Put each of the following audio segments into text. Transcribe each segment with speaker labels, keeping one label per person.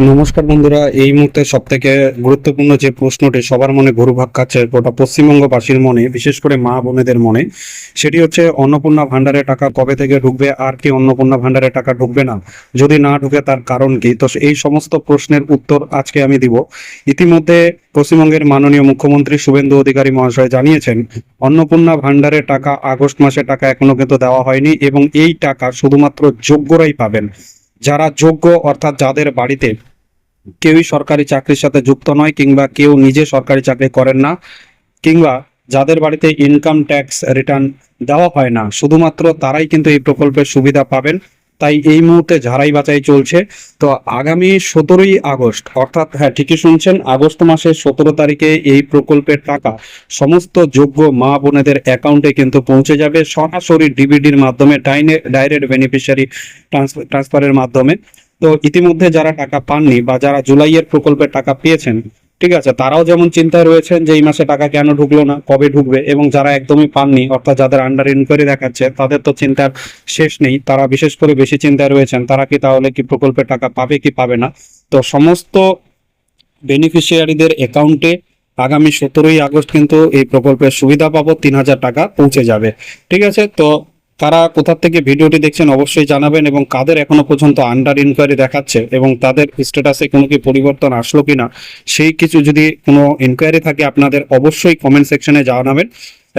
Speaker 1: নমস্কার বন্ধুরা, এই মুহূর্তে সবথেকে গুরুত্বপূর্ণ যে প্রশ্নটি সবার মনে ঘুরপাক খাচ্ছে গোটা পশ্চিমবঙ্গবাসীর মনে, বিশেষ করে মা বোনেদের মনে, সেটি হচ্ছে অন্নপূর্ণা ভান্ডারের টাকা কবে থেকে ঢুকবে, আর কি অন্নপূর্ণা ভান্ডারের টাকা ঢুকবে না, যদি না ঢুকে তার কারণ কি। তো এই সমস্ত প্রশ্নের উত্তর আজকে আমি দিব। ইতিমধ্যে পশ্চিমবঙ্গের মাননীয় মুখ্যমন্ত্রী শুভেন্দু অধিকারী মহাশয় জানিয়েছেন অন্নপূর্ণা ভান্ডারের টাকা আগস্ট মাসের টাকা এখনো কিন্তু দেওয়া হয়নি, এবং এই টাকা শুধুমাত্র যোগ্যরাই পাবেন। যারা যোগ্য, অর্থাৎ যাদের বাড়িতে কেউই সরকারি চাকরির সাথে যুক্ত নয়, কিংবা কেউ নিজে সরকারি চাকরি করেন না, কিংবা যাদের বাড়িতে ইনকাম ট্যাক্স রিটার্ন দেওয়া হয় না, শুধুমাত্র তারাই কিন্তু এই প্রকল্পের সুবিধা পাবেন। তাই এই মুহূর্তে ঝাড়াই বাছাই চলছে। তো আগামী 17ই আগস্ট, অর্থাৎ হ্যাঁ ঠিকই শুনছেন, আগস্ট মাসের 17 তারিখে এই প্রকল্পের টাকা সমস্ত যোগ্য মা বোনেদের অ্যাকাউন্টে কিন্তু পৌঁছে যাবে, সরাসরি ডিবিডির মাধ্যমে, ডাইরেক্ট বেনিফিশিয়ারি ট্রান্সফারের মাধ্যমে। তো ইতিমধ্যে যারা টাকা পাননি বা যারা জুলাইয়ের প্রকল্পের টাকা পেয়েছেন, ঠিক আছে, তারাও যেমন চিন্তায় রয়েছেন যে এই মাসে টাকা কেন ঢুকলো না, কবে ঢুকবে, এবং যারা একদমই পাননি, অর্থাৎ যাদের আন্ডার ইনকোয়ারি দেখাচ্ছে, তাদের তো চিন্তার শেষ নেই। তারা বিশেষ করে বেশি চিন্তায় রয়েছেন, তারা কি তাহলে কি প্রকল্পের টাকা পাবে কি পাবে না। তো সমস্ত বেনিফিশিয়ারিদের অ্যাকাউন্টে আগামী 17ই আগস্ট কিন্তু এই প্রকল্পের সুবিধা পাবো, 3,000 টাকা পৌঁছে যাবে। ঠিক আছে, তো কারা কোথা থেকে ভিডিওটি দেখছেন অবশ্যই জানাবেন, এবং কাদের এখনো পর্যন্ত আন্ডার ইনকোয়ারি দেখাচ্ছে এবং তাদের স্ট্যাটাসে কোনো কি পরিবর্তন আসলো কিনা, সেই কিছু যদি কোনো ইনকোয়ারি থাকে আপনাদের, অবশ্যই কমেন্ট সেকশনে জানাবেন।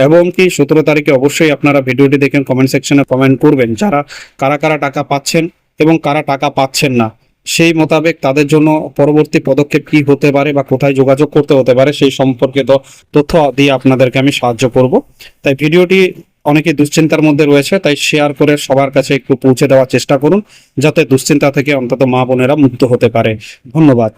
Speaker 1: এবং কি 17 তারিখে অবশ্যই আপনারা ভিডিওটি দেখেন, কমেন্ট সেকশনে কমেন্ট করবেন যারা কারা কারা টাকা পাচ্ছেন এবং কারা টাকা পাচ্ছেন না, সেই মোতাবেক তাদের জন্য পরবর্তী পদক্ষেপ কি হতে পারে বা কোথায় যোগাযোগ করতে হতে পারে সেই সম্পর্কে তথ্য দিয়ে আপনাদেরকে আমি সাহায্য করব। তাই ভিডিওটি অনেকে দুশ্চিন্তার মধ্যে রয়েছে, তাই শেয়ার করে সবার কাছে একটু পৌঁছে দেওয়ার চেষ্টা করুন, যাতে দুশ্চিন্তা থেকে অন্তত মা বোনেরা মুক্ত হতে পারে। ধন্যবাদ।